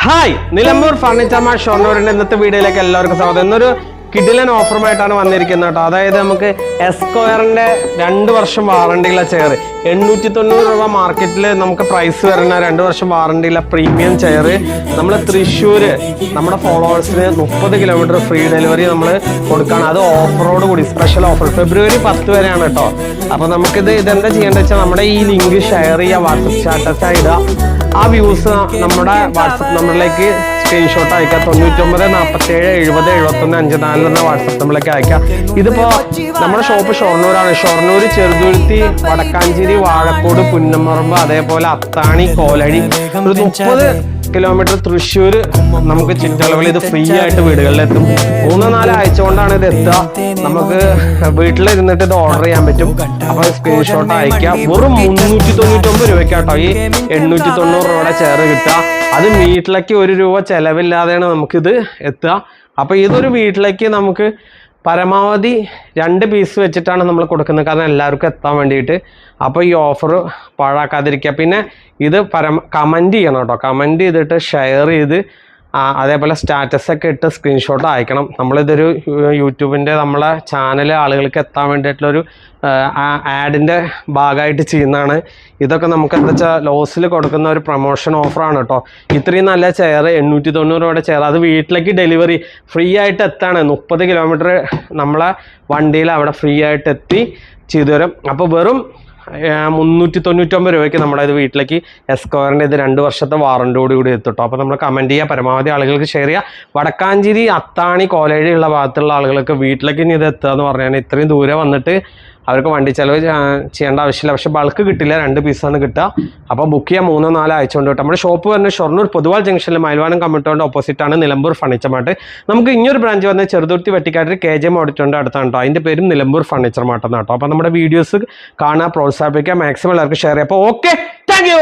Hi, Nilambur furniture mart ഷൊർണൂരിന്റെ ഇന്നത്തെ വീഡിയോയിലേക്ക് എല്ലാവർക്കും സ്വാഗതം. ഇന്നൊരു കിഡിലൻ ഓഫറുമായിട്ടാണ് വന്നിരിക്കുന്നത് കേട്ടോ. അതായത് നമുക്ക് എസ്ക്വയറിന്റെ 2 വർഷം വാറണ്ടിയുള്ള ചെയർ 890 രൂപ മാർക്കറ്റിൽ നമുക്ക് പ്രൈസ് വരുന്ന 2 വർഷം വാറണ്ടിയുള്ള പ്രീമിയം ചെയർ നമ്മൾ തൃശ്ശൂര് നമ്മുടെ ഫോളോവേഴ്സിന് 30 കിലോമീറ്റർ ഫ്രീ ഡെലിവറി നമ്മൾ കൊടുക്കുകയാണ്. അത് ഓഫറോട് കൂടി സ്പെഷ്യൽ ഓഫർ ഫെബ്രുവരി 10 വരെയാണ് കേട്ടോ. അപ്പൊ നമുക്കിത് ഇതെന്താ ചെയ്യേണ്ടത് വെച്ചാൽ നമ്മുടെ ഈ ലിങ്ക് ഷെയർ ചെയ്യുക, വാട്സപ്പ് സ്റ്റാറ്റസ് ഇടുക. ആ വ്യൂസ് നമ്മുടെ വാട്സപ്പ് നമ്പറിലേക്ക് സ്ക്രീൻഷോട്ട് അയക്കുക. 99 47 70 71 54 എന്ന വാട്സപ്പ് നമ്പറിലേക്ക് അയക്കുക. ഇതിപ്പോ നമ്മുടെ ഷോപ്പ് ഷൊർണൂരാണ്. ഷൊർണൂർ, ചെറുതുരുത്തി, വടക്കാഞ്ചേരി, വാഴക്കോട്, പുന്നമറമ്പ്, അതേപോലെ അത്താണി, കോലഴി, ഒരു 30 കിലോമീറ്റർ തൃശ്ശൂര് നമുക്ക് ചുറ്റളവിൽ ഇത് ഫ്രീ ആയിട്ട് വീടുകളിലെത്തും. 3-4 ആഴ്ച കൊണ്ടാണ് ഇത് എത്തുക. നമുക്ക് വീട്ടിലിരുന്നിട്ട് ഇത് ഓർഡർ ചെയ്യാൻ പറ്റും. അപ്പൊ സ്ക്രീൻഷോട്ട് അയക്കാം. വെറും 399 രൂപയ്ക്കാട്ടോ ഈ 890 രൂപയുടെ ചെയർ കിട്ടുക. അത് വീട്ടിലേക്ക് 1 രൂപ ചെലവില്ലാതെയാണ് നമുക്കിത് എത്തുക. അപ്പൊ ഇതൊരു വീട്ടിലേക്ക് നമുക്ക് പരമാവധി 2 പീസ് വെച്ചിട്ടാണ് നമ്മൾ കൊടുക്കുന്നത്, കാരണം എല്ലാവർക്കും എത്താൻ വേണ്ടിയിട്ട്. അപ്പോൾ ഈ ഓഫർ പാഴാക്കാതിരിക്കുക. പിന്നെ ഇത് കമൻറ്റ് ചെയ്യണം കേട്ടോ. കമൻറ്റ് ചെയ്തിട്ട് ഷെയർ ചെയ്ത് അതേപോലെ സ്റ്റാറ്റസ് ഒക്കെ ഇട്ട് സ്ക്രീൻഷോട്ട് അയക്കണം. നമ്മളിതൊരു യൂട്യൂബിൻ്റെ നമ്മളെ ചാനൽ ആളുകൾക്ക് എത്താൻ വേണ്ടിയിട്ടുള്ളൊരു ആഡിൻ്റെ ഭാഗമായിട്ട് ചെയ്യുന്നതാണ്. ഇതൊക്കെ നമുക്ക് എന്താ വെച്ചാൽ ലോസിൽ കൊടുക്കുന്ന ഒരു പ്രൊമോഷൻ ഓഫറാണ് കേട്ടോ. ഇത്രയും നല്ല ചെയർ 890 രൂപയുടെ ചെയർ, അത് വീട്ടിലേക്ക് ഡെലിവറി ഫ്രീ ആയിട്ട് എത്താണ്. 30 കിലോമീറ്റർ നമ്മളെ വണ്ടിയിൽ അവിടെ ഫ്രീ ആയിട്ട് എത്തി ചെയ്തു തരും. അപ്പോൾ വെറും 399 രൂപയ്ക്ക് നമ്മുടെ ഇത് വീട്ടിലേക്ക് എസ്ക്വയറിൻ്റെ ഇത് 2 വർഷത്തെ വാറണ്ടിയോട് കൂടി എത്തിട്ടോ. അപ്പോൾ നമ്മൾ കമൻറ്റ് ചെയ്യുക, പരമാവധി ആളുകൾക്ക് ഷെയർ ചെയ്യുക. വടക്കാഞ്ചേരി, അത്താണി, കോലഴി ഉള്ള ഭാഗത്തുള്ള ആളുകൾക്ക് വീട്ടിലേക്ക് ഇനി ഇത് എത്തുക എന്ന് പറഞ്ഞാൽ ഇത്രയും ദൂരെ വന്നിട്ട് അവർക്ക് വണ്ടി ചെലവ് ചെയ്യേണ്ട ആവശ്യമില്ല. പക്ഷെ ബൾക്ക് കിട്ടില്ല, 2 പീസാണ് കിട്ടുക. അപ്പോൾ ബുക്ക് ചെയ്യാൻ 3-4 ആഴ്ച കൊണ്ട് കിട്ടും. നമ്മുടെ ഷോപ്പ് വരുന്നത് ഷൊർണൂർ പൊതുവാൾ ജംഗ്ഷനിൽ മയിൽവാനം കമ്മ്യൂണിറ്റിയുടെ ഓപ്പോസിറ്റാണ് നിലമ്പൂർ ഫർണിച്ചർ മാർട്ട്. നമുക്ക് ഇനിയൊരു ബ്രാഞ്ച് വന്നത് ചെറുതുരുത്തി വെട്ടിക്കാട്ടിൽ KJM ഓഡിറ്റോറിൻ്റെ അടുത്താണ് കേട്ടോ. അതിൻ്റെ പേരും നിലമ്പൂർ ഫർണിച്ചർ മാർട്ട് എന്നാണ് കേട്ടോ. അപ്പോൾ നമ്മുടെ വീഡിയോസ് കാണാൻ പ്രോത്സാഹിപ്പിക്കുക, മാക്സിമം എല്ലാവർക്കും ഷെയർ ചെയ്യുക. അപ്പോൾ ഓക്കെ, താങ്ക് യു.